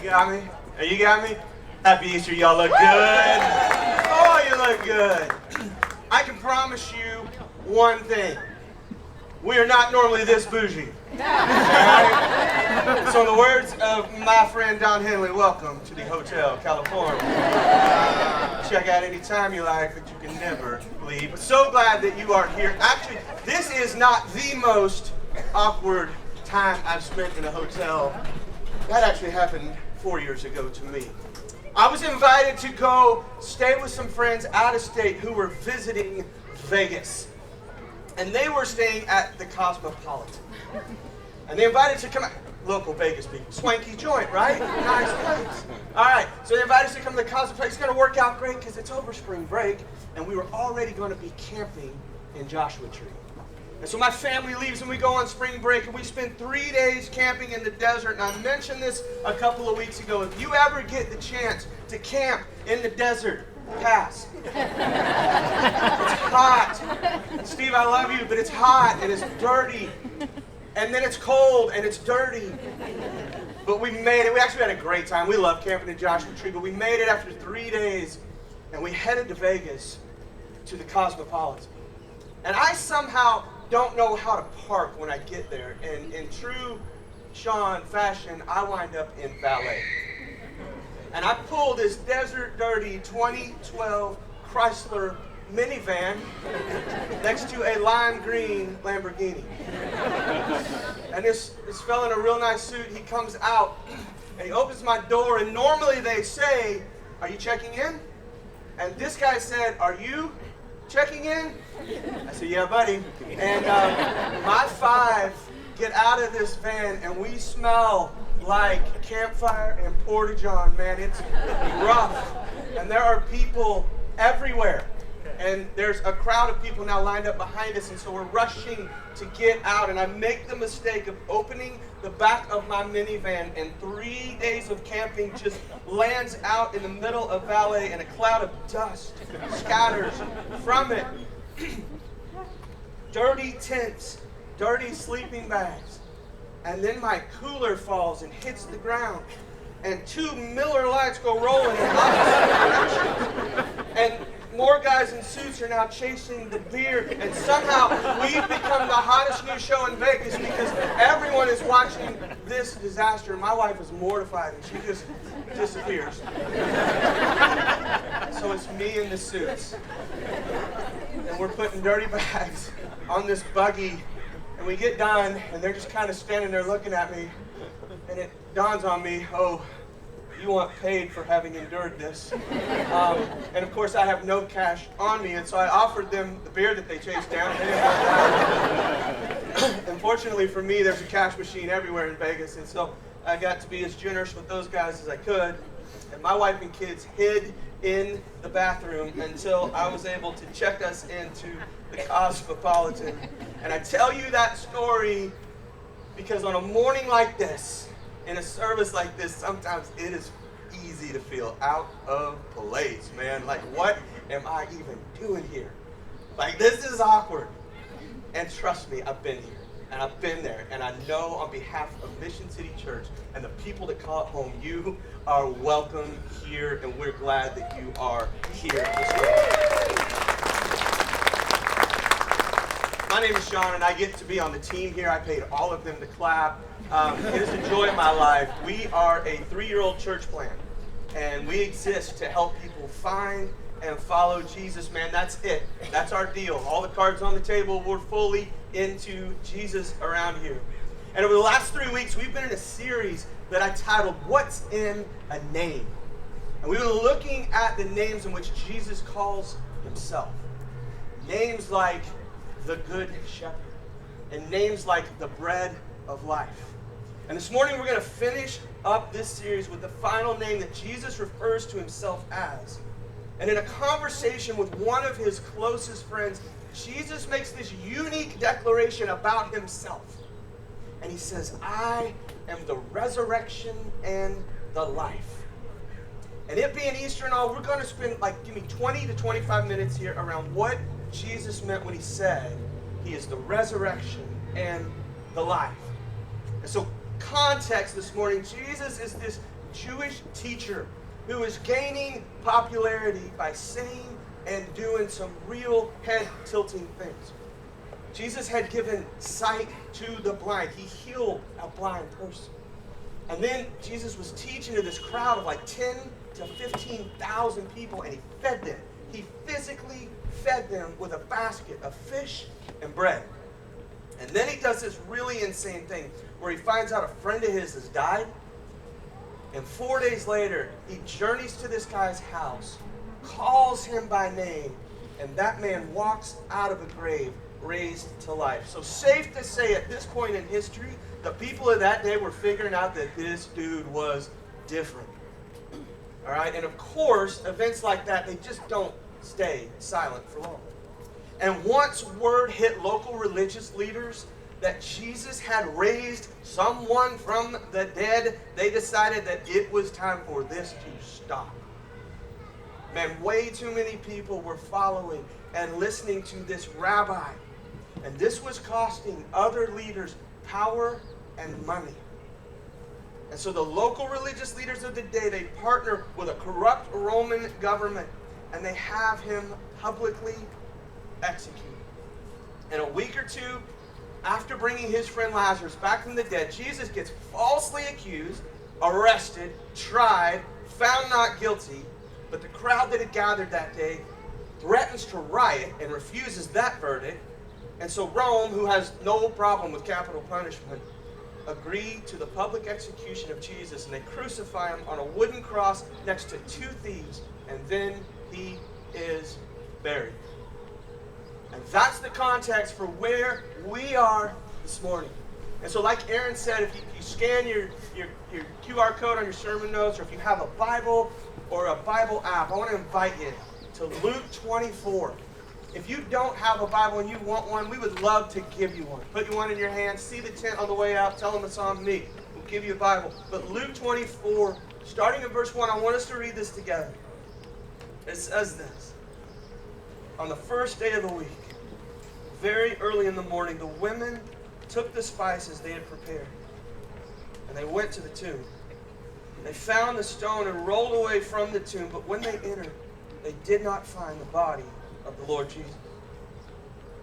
got me? You got me? Happy Easter, y'all look good. Oh, you look good. I can promise you one thing. We are not normally this bougie. Right? So in the words of my friend Don Henley, welcome to the Hotel California. Check out any time you like, but you can never leave. But so glad that you are here. Actually, this is not the most awkward time I've spent in a hotel. That actually happened 4 years ago to me. I was invited to go stay with some friends out of state who were visiting Vegas. And they were staying at the Cosmopolitan. And they invited us to come out. Local Vegas people. Swanky joint, right? Nice place. All right, so they invited us to come to the Cosmopolitan. It's going to work out great because it's over spring break. And we were already going to be camping in Joshua Tree. And so my family leaves and we go on spring break and we spend 3 days camping in the desert. And I mentioned this a couple of weeks ago. If you ever get the chance to camp in the desert, pass. It's hot. Steve, I love you, but it's hot and it's dirty. And then it's cold and it's dirty. But we made it. We actually had a great time. We love camping in Joshua Tree, but we made it after 3 days and we headed to Vegas to the Cosmopolitan. And I somehow don't know how to park when I get there. And in true Sean fashion, I wind up in valet. And I pull this desert dirty 2012 Chrysler minivan next to a lime green Lamborghini. And this fella in a real nice suit, he comes out and he opens my door, and normally they say, "Are you checking in?" And this guy said, "Are you checking in?" I said, "Yeah, buddy." And my five get out of this van and we smell like campfire and porta-john, man. It's rough. And there are people everywhere. And there's a crowd of people now lined up behind us, and so we're rushing to get out. And I make the mistake of opening the back of my minivan, and 3 days of camping just lands out in the middle of valet, and a cloud of dust scatters from it. Dirty tents, dirty sleeping bags. And then my cooler falls and hits the ground, and 2 Miller Lights go rolling in opposite directions. And more guys in suits are now chasing the beer, and somehow we've become the hottest new show in Vegas because everyone is watching this disaster. My wife is mortified and she just disappears. So it's me in the suits. And we're putting dirty bags on this buggy, and we get done and they're just kind of standing there looking at me, and it dawns on me, oh, you want paid for having endured this. And of course I have no cash on me, and so I offered them the beer that they chased down. And they didn't want that. Unfortunately for me, there's a cash machine everywhere in Vegas, and so I got to be as generous with those guys as I could. And my wife and kids hid in the bathroom until I was able to check us into the Cosmopolitan. And I tell you that story because on a morning like this, in a service like this, sometimes it is easy to feel out of place, man. Like, what am I even doing here? Like, this is awkward. And trust me, I've been here, and I've been there, and I know on behalf of Mission City Church and the people that call it home, you are welcome here, and we're glad that you are here this morning. My name is Sean, and I get to be on the team here. I paid all of them to clap. It is the joy of my life. We are a 3-year-old church plant, and we exist to help people find and follow Jesus, man. That's it. That's our deal. All the cards on the table, we're fully into Jesus around here. And over the last 3 weeks, we've been in a series that I titled, What's in a Name? And we've been looking at the names in which Jesus calls himself. Names like the Good Shepherd, and names like the Bread of Life. And this morning we're going to finish up this series with the final name that Jesus refers to himself as. And in a conversation with one of his closest friends, Jesus makes this unique declaration about himself. And he says, I am the resurrection and the life. And it being Easter and all, we're going to spend 20 to 25 minutes here around what Jesus meant when he said he is the resurrection and the life. And so context this morning, Jesus is this Jewish teacher who is gaining popularity by saying and doing some real head-tilting things. Jesus had given sight to the blind. He healed a blind person. And then Jesus was teaching to this crowd of like 10 to 15,000 people, and he fed them. He physically fed them with a basket of fish and bread. And then he does this really insane thing where he finds out a friend of his has died. And 4 days later, he journeys to this guy's house, calls him by name, and that man walks out of a grave raised to life. So safe to say at this point in history, the people of that day were figuring out that this dude was different. All right? And of course, events like that, they just don't stay silent for long. And once word hit local religious leaders that Jesus had raised someone from the dead, they decided that it was time for this to stop. Man, way too many people were following and listening to this rabbi. And this was costing other leaders power and money. And so the local religious leaders of the day, they partner with a corrupt Roman government, and they have him publicly executed. And a week or two after bringing his friend Lazarus back from the dead, Jesus gets falsely accused, arrested, tried, found not guilty. But the crowd that had gathered that day threatens to riot and refuses that verdict. And so Rome, who has no problem with capital punishment, agreed to the public execution of Jesus, and they crucify him on a wooden cross next to two thieves, and then he is buried. And that's the context for where we are this morning. And so like Aaron said, if you scan your QR code on your sermon notes, or if you have a Bible or a Bible app, I want to invite you to Luke 24. If you don't have a Bible and you want one, we would love to give you one. Put you one in your hand, see the tent on the way out, tell them it's on me. We'll give you a Bible. But Luke 24, starting in verse 1, I want us to read this together. It says this: on the first day of the week, very early in the morning, the women took the spices they had prepared, and they went to the tomb. They found the stone and rolled away from the tomb, but when they entered, they did not find the body of the Lord Jesus.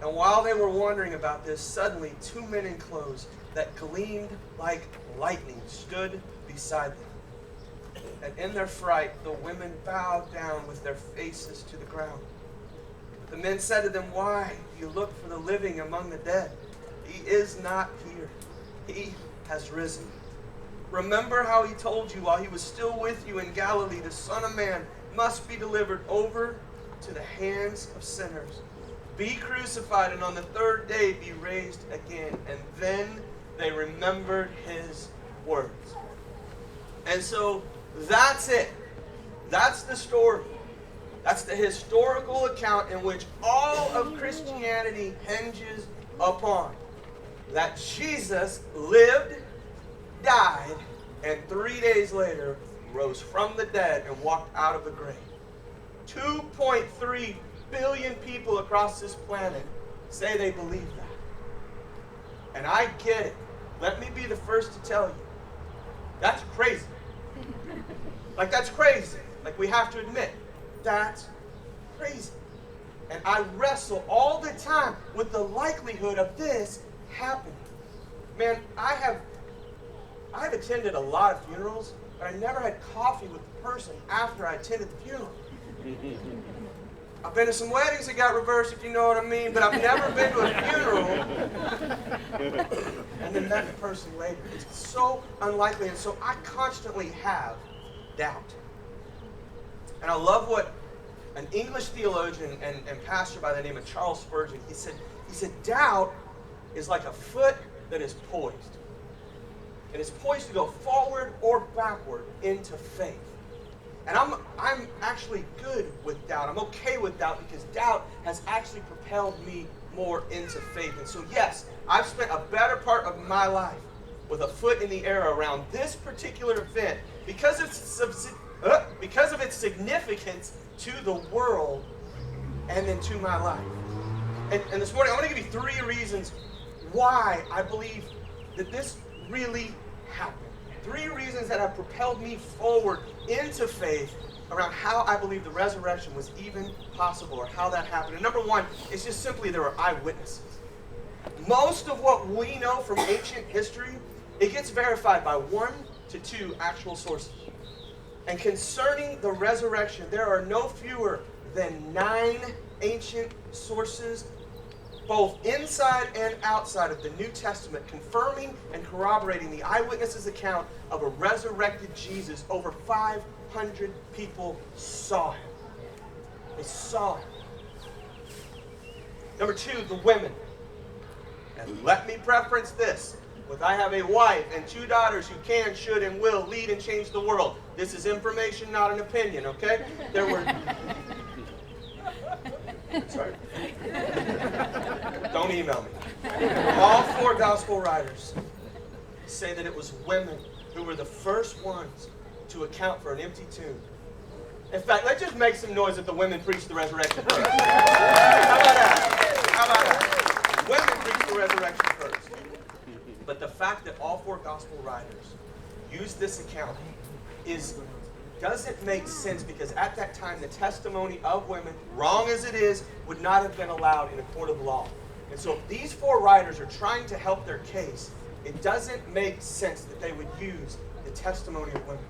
And while they were wondering about this, suddenly two men in clothes that gleamed like lightning stood beside them. And in their fright, the women bowed down with their faces to the ground. The men said to them, "Why do you look for the living among the dead? He is not here. He has risen. Remember how he told you while he was still with you in Galilee, the Son of Man must be delivered over to the hands of sinners, be crucified, and on the third day be raised again." And then they remembered his words. And so that's it. That's the story. That's the historical account in which all of Christianity hinges upon. That Jesus lived, died, and 3 days later rose from the dead and walked out of the grave. 2.3 billion people across this planet say they believe that. And I get it. Let me be the first to tell you. That's crazy. Like, that's crazy. Like, we have to admit, that's crazy. And I wrestle all the time with the likelihood of this happening. Man, I have attended a lot of funerals, but I never had coffee with the person after I attended the funeral. I've been to some weddings that got reversed, if you know what I mean, but I've never been to a funeral and then met the person later. It's so unlikely, and so I constantly have doubt. And I love what an English theologian and pastor by the name of Charles Spurgeon, he said, doubt is like a foot that is poised. It is poised to go forward or backward into faith. And I'm actually good with doubt. I'm okay with doubt because doubt has actually propelled me more into faith. And so yes, I've spent a better part of my life with a foot in the air around this particular event because of its significance to the world and then to my life. And this morning, I want to give you 3 reasons why I believe that this really happened. 3 reasons that have propelled me forward into faith around how I believe the resurrection was even possible or how that happened. And number 1 is just simply there were eyewitnesses. Most of what we know from ancient history, it gets verified by 1 to 2 actual sources. And concerning the resurrection, there are no fewer than 9 ancient sources, both inside and outside of the New Testament, confirming and corroborating the eyewitnesses' account of a resurrected Jesus. Over 500 people saw him. They saw him. Number 2, the women. And let me preference this with I have a wife and 2 daughters who can, should, and will lead and change the world. This is information, not an opinion, okay? There were... Sorry. Don't email me. All 4 gospel writers say that it was women who were the first ones to account for an empty tomb. In fact, let's just make some noise if the women preached the resurrection first. How about that? How about that? Women preached the resurrection first. But the fact that all 4 gospel writers use this account doesn't make sense, because at that time the testimony of women, wrong as it is, would not have been allowed in a court of law. And so if these 4 writers are trying to help their case, it doesn't make sense that they would use the testimony of women.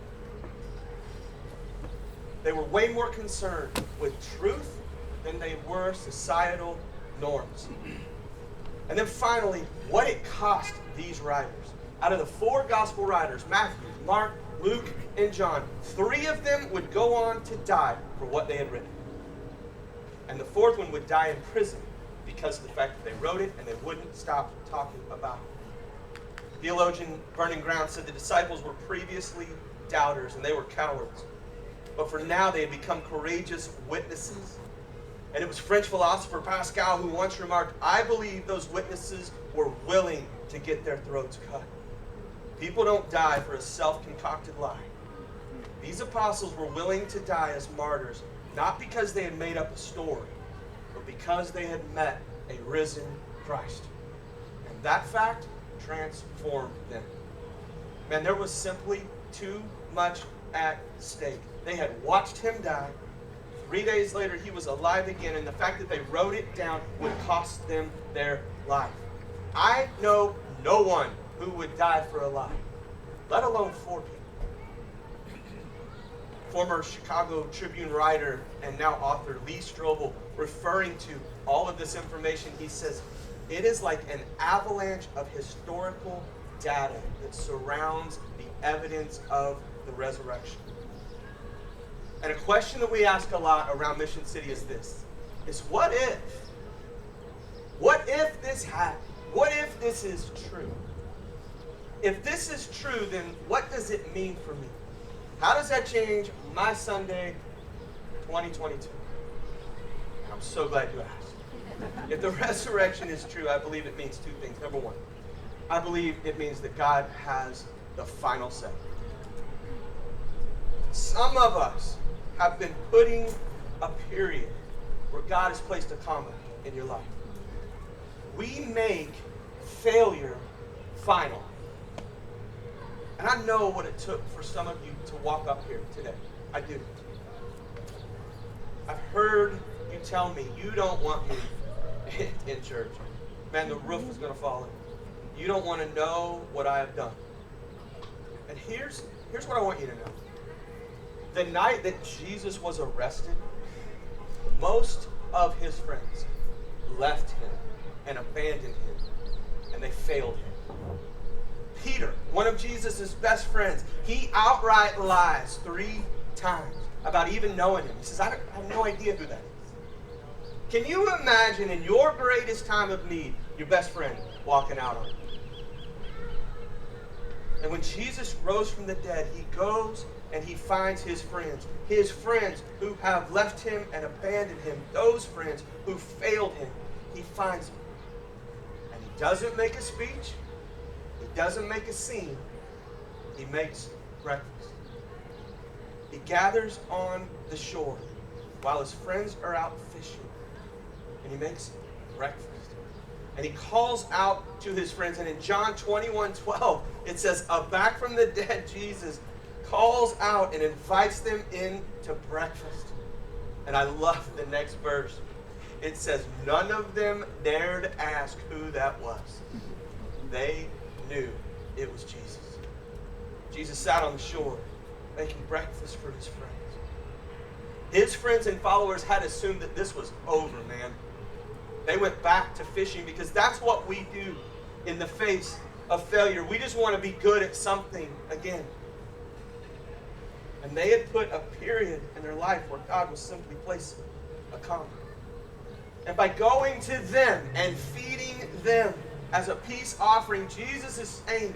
They were way more concerned with truth than they were societal norms. And then finally, what it cost these writers. Out of the 4 gospel writers, Matthew, Mark, Luke, and John, 3 of them would go on to die for what they had written. And the 4th one would die in prison because of the fact that they wrote it and they wouldn't stop talking about it. Theologian Vernon Ground said the disciples were previously doubters and they were cowards. But for now they had become courageous witnesses. And it was French philosopher Pascal who once remarked, I believe those witnesses were willing to get their throats cut. People don't die for a self-concocted lie. These apostles were willing to die as martyrs, not because they had made up a story, but because they had met a risen Christ. And that fact transformed them. Man, there was simply too much at stake. They had watched him die. 3 days later, he was alive again, and the fact that they wrote it down would cost them their life. I know no one who would die for a lie, let alone 4 people. Former Chicago Tribune writer and now author Lee Strobel, referring to all of this information, he says, it is like an avalanche of historical data that surrounds the evidence of the resurrection. And a question that we ask a lot around Mission City is this, is what if? What if this happened? What if this is true? If this is true, then what does it mean for me? How does that change my Sunday 2022? And I'm so glad you asked. If the resurrection is true, I believe it means 2 things. Number 1, I believe it means that God has the final say. Some of us have been putting a period where God has placed a comma in your life. We make failure final. And I know what it took for some of you to walk up here today. I do. I've heard you tell me you don't want me in church. Man, the roof is going to fall in. You don't want to know what I have done. And here's what I want you to know. The night that Jesus was arrested, most of his friends left him and abandoned him, and they failed him. Peter, one of Jesus' best friends, he outright lies 3 times about even knowing him. He says, I have no idea who that is. Can you imagine in your greatest time of need, your best friend walking out on you? And when Jesus rose from the dead, he goes and he finds his friends who have left him and abandoned him, those friends who failed him. He finds them. And he doesn't make a speech. He doesn't make a scene. He makes breakfast. He gathers on the shore while his friends are out fishing. And he makes breakfast. And he calls out to his friends. And in John 21:12, It says, back from the dead, Jesus calls out and invites them in to breakfast. And I love the next verse. It says, none of them dared ask who that was. They knew it was Jesus. Jesus sat on the shore making breakfast for his friends. His friends and followers had assumed that this was over, man. They went back to fishing because that's what we do in the face of failure. We just want to be good at something again. And they had put a period in their life where God was simply placing a comma. And by going to them and feeding them as a peace offering, Jesus is saying,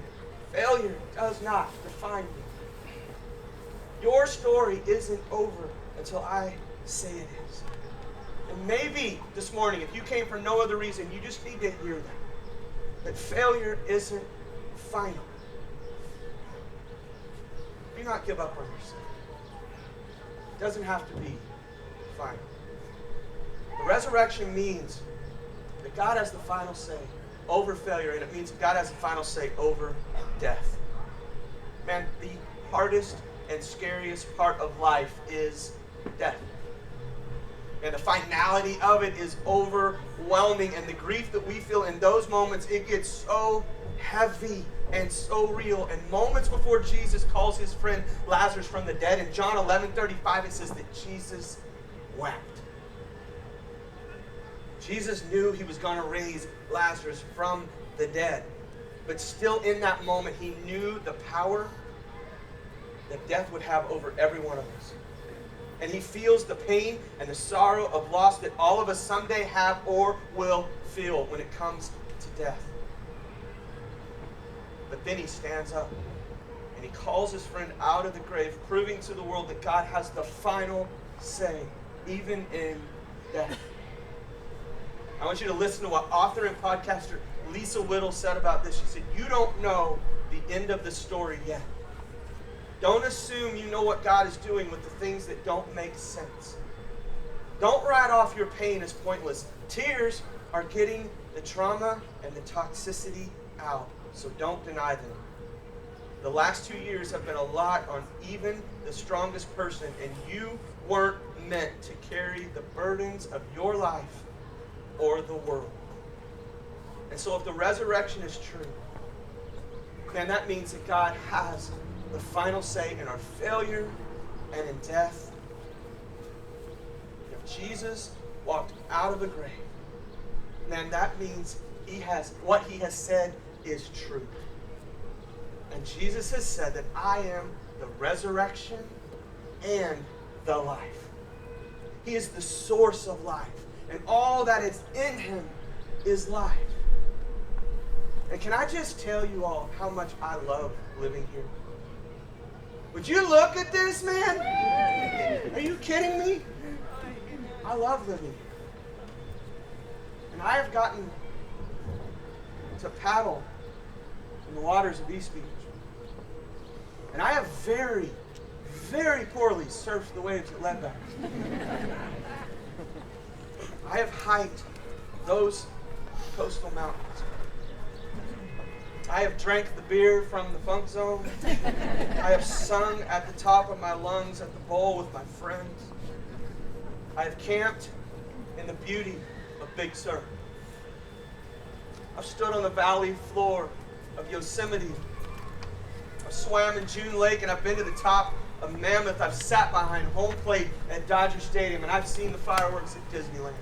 failure does not define you. Your story isn't over until I say it is. And maybe this morning, if you came for no other reason, you just need to hear that. That failure isn't final. Do not give up on yourself. It doesn't have to be final. The resurrection means that God has the final say over failure, and it means that God has the final say over death. Man, the hardest and scariest part of life is death. And the finality of it is overwhelming, and the grief that we feel in those moments, it gets so heavy and so real. And moments before Jesus calls his friend Lazarus from the dead, in John 11:35, it says that Jesus wept. Jesus knew he was going to raise Lazarus from the dead. But still in that moment, he knew the power that death would have over every one of us. And he feels the pain and the sorrow of loss that all of us someday have or will feel when it comes to death. But then he stands up and he calls his friend out of the grave, proving to the world that God has the final say, even in death. I want you to listen to what author and podcaster Lisa Whittle said about this. She said, you don't know the end of the story yet. Don't assume you know what God is doing with the things that don't make sense. Don't write off your pain as pointless. Tears are getting the trauma and the toxicity out, so don't deny them. The last 2 years have been a lot on even the strongest person, and you weren't meant to carry the burdens of your life or the world. And so if the resurrection is true, then that means that God has the final say in our failure and in death. If Jesus walked out of the grave, then that means what he has said is true. And Jesus has said that I am the resurrection and the life. He is the source of life. And all that is in him is life. And can I just tell you all how much I love living here? Would you look at this, man? Are you kidding me? I love living here. And I have gotten to paddle in the waters of East Beach. And I have very, very poorly surfed the waves at Ledbetter. I have hiked those coastal mountains. I have drank the beer from the Funk Zone. I have sung at the top of my lungs at the bowl with my friends. I have camped in the beauty of Big Sur. I've stood on the valley floor of Yosemite. I've swam in June Lake, and I've been to the top of Mammoth. I've sat behind home plate at Dodger Stadium, and I've seen the fireworks at Disneyland.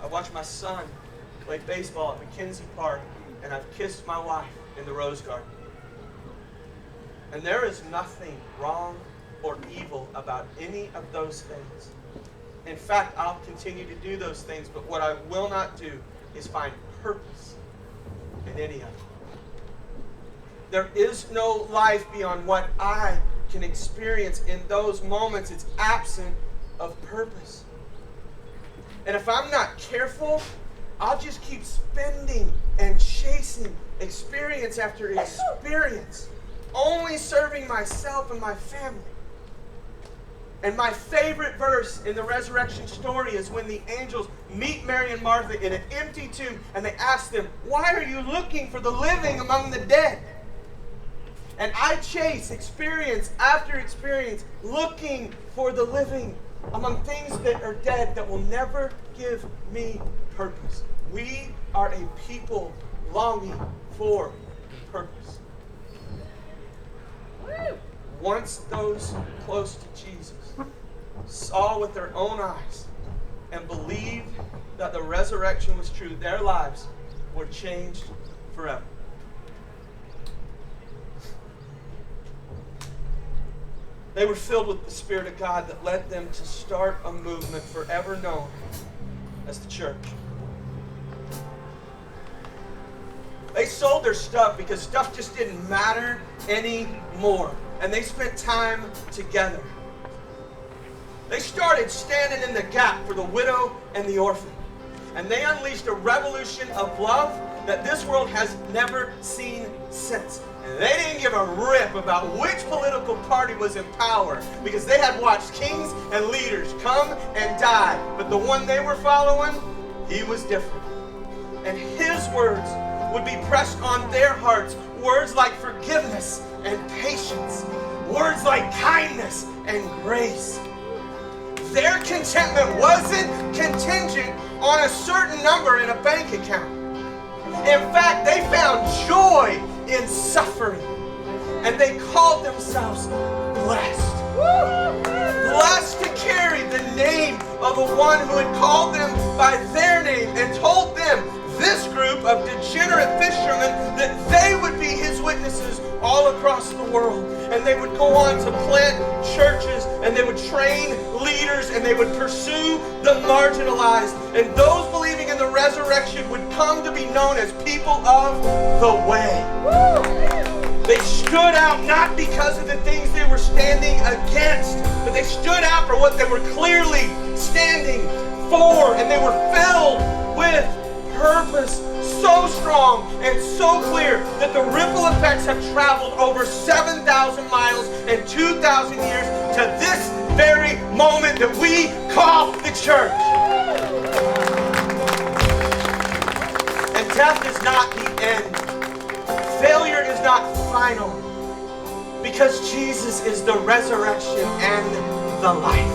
I watched my son play baseball at McKenzie Park, and I've kissed my wife in the Rose Garden. And there is nothing wrong or evil about any of those things. In fact, I'll continue to do those things, but what I will not do is find purpose in any of them. There is no life beyond what I can experience in those moments. It's absent of purpose. And if I'm not careful, I'll just keep spending and chasing experience after experience, only serving myself and my family. And my favorite verse in the resurrection story is when the angels meet Mary and Martha in an empty tomb and they ask them, why are you looking for the living among the dead? And I chase experience after experience looking for the living among things that are dead that will never give me purpose. We are a people longing for purpose. Once those close to Jesus saw with their own eyes and believed that the resurrection was true, their lives were changed forever. They were filled with the Spirit of God that led them to start a movement forever known as the church. They sold their stuff because stuff just didn't matter anymore. And they spent time together. They started standing in the gap for the widow and the orphan. And they unleashed a revolution of love that this world has never seen since. And they didn't give a rip about which political party was in power because they had watched kings and leaders come and die. But the one they were following, he was different. And his words would be pressed on their hearts. Words like forgiveness and patience. Words like kindness and grace. Their contentment wasn't contingent on a certain number in a bank account. In fact, they found joy in suffering. And they called themselves blessed. Blessed to carry the name of the one who had called them by their name and told them, this group of degenerate fishermen, that they would be his witnesses all across the world. And they would go on to plant churches, and they would train leaders, and they would pursue the marginalized. And those believing in the resurrection would come to be known as people of the way. They stood out not because of the things they were standing against, but they stood out for what they were clearly standing for. And they were filled with purpose so strong and so clear that the ripple effects have traveled over 7,000 miles and 2,000 years to this very moment that we call the church. And death is not the end. Failure is not final, because Jesus is the resurrection and the life.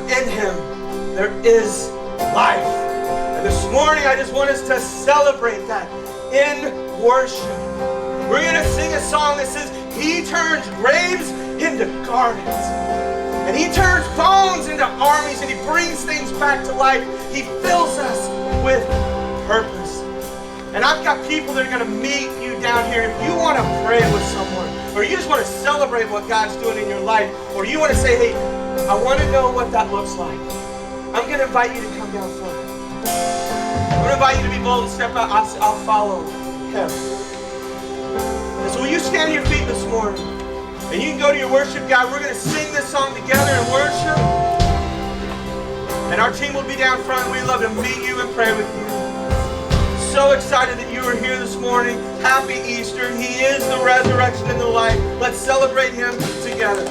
And in him there is life. And this morning, I just want us to celebrate that in worship. We're going to sing a song that says, he turns graves into gardens. And he turns bones into armies, and he brings things back to life. He fills us with purpose. And I've got people that are going to meet you down here. If you want to pray with someone, or you just want to celebrate what God's doing in your life, or you want to say, hey, I want to know what that looks like, I'm going to invite you to come down front. I'm going to invite you to be bold and step out. I'll follow him. And so will you stand on your feet this morning? And you can go to your worship guide. We're going to sing this song together in worship. And our team will be down front. We'd love to meet you and pray with you. So excited that you are here this morning. Happy Easter. He is the resurrection and the life. Let's celebrate him together.